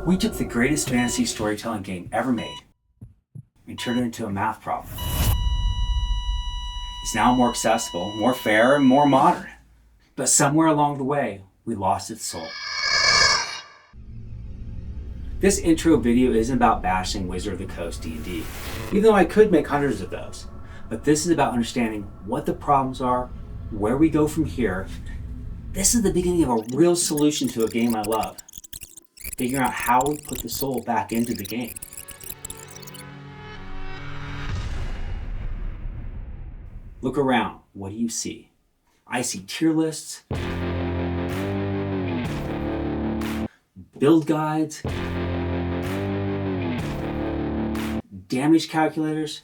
We took the greatest fantasy storytelling game ever made and turned it into a math problem. It's now more accessible, more fair, and more modern. But somewhere along the way, we lost its soul. This intro video isn't about bashing Wizard of the Coast D&D, even though I could make hundreds of those. But this is about understanding what the problems are, where we go from here. This is the beginning of a real solution to a game I love. Figuring out how we put the soul back into the game. Look around, what do you see? I see tier lists, build guides, damage calculators,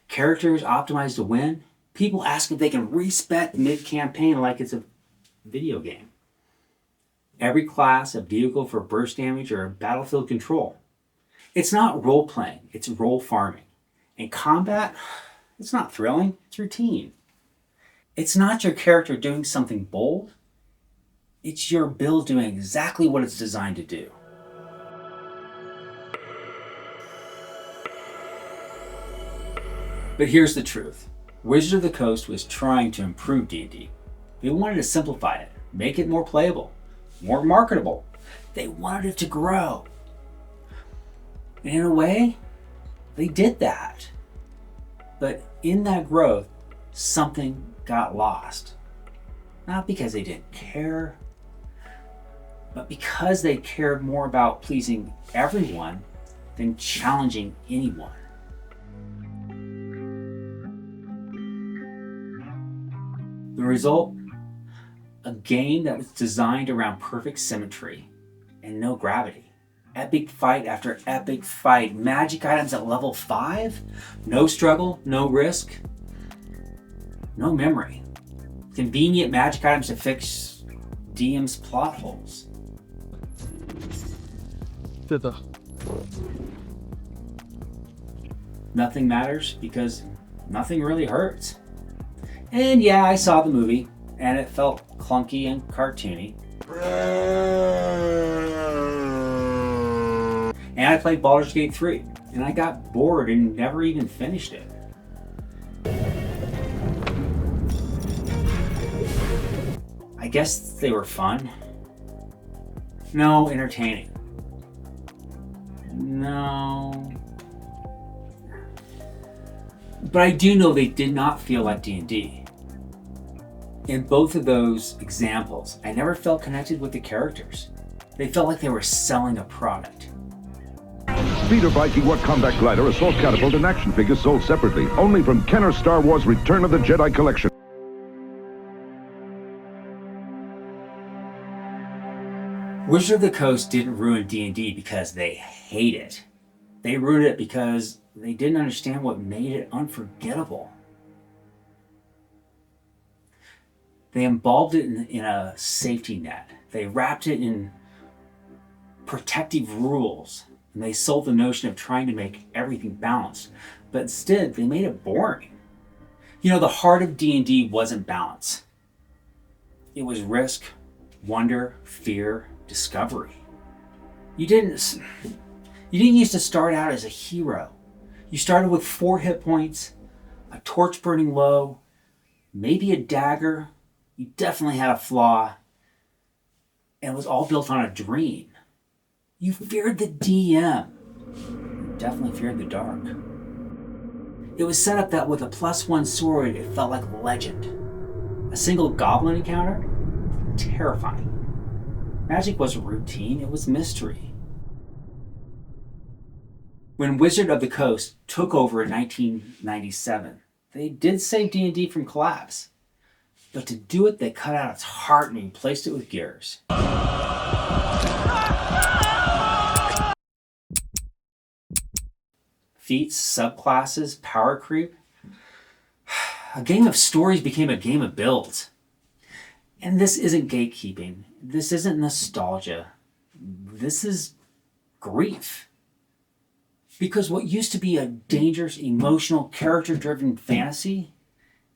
characters optimized to win, people ask if they can respec mid-campaign like it's a video game. Every class, a vehicle for burst damage or battlefield control. It's not role-playing, it's role farming. And combat, it's not thrilling, it's routine. It's not your character doing something bold, it's your build doing exactly what it's designed to do. But here's the truth. Wizard of the Coast was trying to improve D&D. They wanted to simplify it, make it more playable, more marketable. They wanted it to grow. And in a way, they did that. But in that growth, something got lost. Not because they didn't care, but because they cared more about pleasing everyone than challenging anyone. The result? A game that was designed around perfect symmetry and no gravity. Epic fight after epic fight. Magic items at level 5? No struggle, no risk, no memory. Convenient magic items to fix DM's plot holes. Thither. Nothing matters because nothing really hurts. And yeah, I saw the movie, and it felt clunky and cartoony. And I played Baldur's Gate 3, and I got bored and never even finished it. I guess they were fun. No, entertaining. No. But I do know they did not feel like D&D. In both of those examples, I never felt connected with the characters. They felt like they were selling a product. Speeder Viking What Combat Glider, Assault Catapult, and action figures sold separately, only from Kenner Star Wars Return of the Jedi Collection. Wizard of the Coast didn't ruin D&D because they hate it. They ruined it because they didn't understand what made it unforgettable. They embalmed it in a safety net. They wrapped it in protective rules. And they sold the notion of trying to make everything balanced. But instead, they made it boring. You know, the heart of D&D wasn't balance. It was risk, wonder, fear, discovery. You didn't used to start out as a hero. You started with 4 hit points, a torch burning low, maybe a dagger. You definitely had a flaw. And it was all built on a dream. You feared the DM. You definitely feared the dark. It was set up that with a +1 sword, it felt like legend. A single goblin encounter? Terrifying. Magic wasn't routine, it was mystery. When Wizard of the Coast took over in 1997, they did save D&D from collapse. But to do it, they cut out its heart and replaced it with gears. Feats, subclasses, power creep. A game of stories became a game of builds. And this isn't gatekeeping. This isn't nostalgia. This is grief. Because what used to be a dangerous, emotional, character-driven fantasy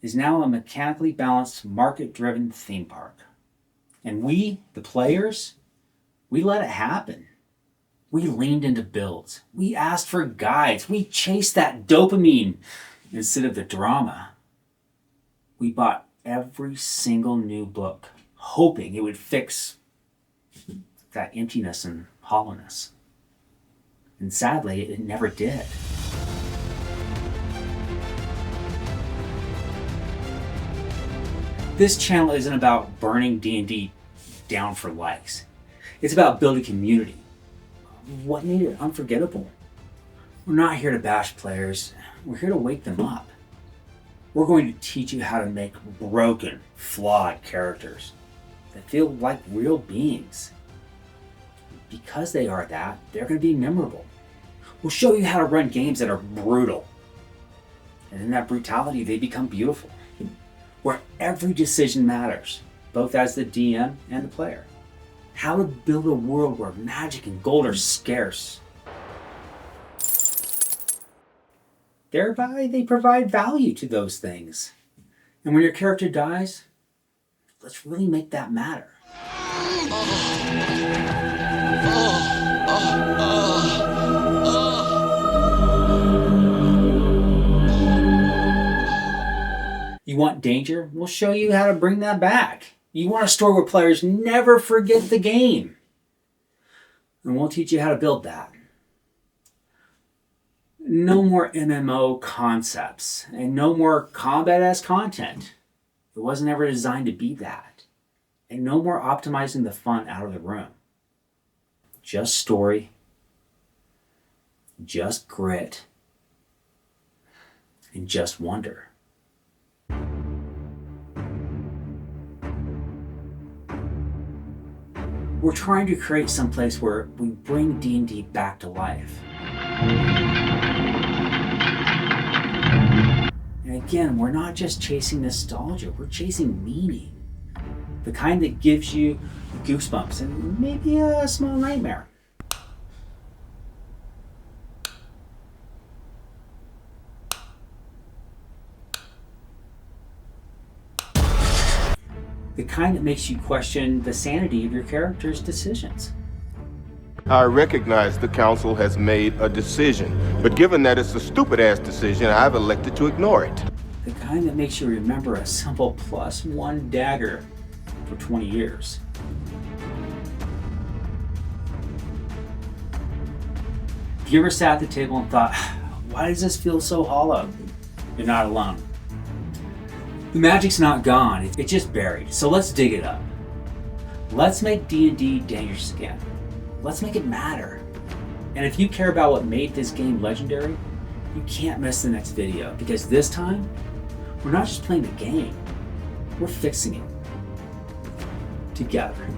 is now a mechanically balanced, market-driven theme park. And we, the players, we let it happen. We leaned into builds. We asked for guides. We chased that dopamine instead of the drama. We bought every single new book, hoping it would fix that emptiness and hollowness. And sadly, it never did. This channel isn't about burning D&D down for likes. It's about building community. What made it unforgettable? We're not here to bash players. We're here to wake them up. We're going to teach you how to make broken, flawed characters that feel like real beings. Because they are that, they're going to be memorable. We'll show you how to run games that are brutal. And in that brutality, they become beautiful. Where every decision matters, both as the DM and the player. How to build a world where magic and gold are scarce. Thereby, they provide value to those things. And when your character dies, let's really make that matter. You want danger? We'll show you how to bring that back. You want a story where players never forget the game. And we'll teach you how to build that. No more MMO concepts and no more combat-as content. It wasn't ever designed to be that. And no more optimizing the fun out of the room. Just story, just grit, and just wonder. We're trying to create some place where we bring D&D back to life. And again, we're not just chasing nostalgia, we're chasing meaning. The kind that gives you goosebumps and maybe a small nightmare. The kind that makes you question the sanity of your character's decisions. I recognize the council has made a decision, but given that it's a stupid-ass decision, I've elected to ignore it. The kind that makes you remember a simple +1 dagger for 20 years. Have you ever sat at the table and thought, why does this feel so hollow? You're not alone. The magic's not gone, it's just buried, so let's dig it up. Let's make D&D dangerous again. Let's make it matter. And if you care about what made this game legendary, you can't miss the next video, because this time, we're not just playing the game, we're fixing it. Together.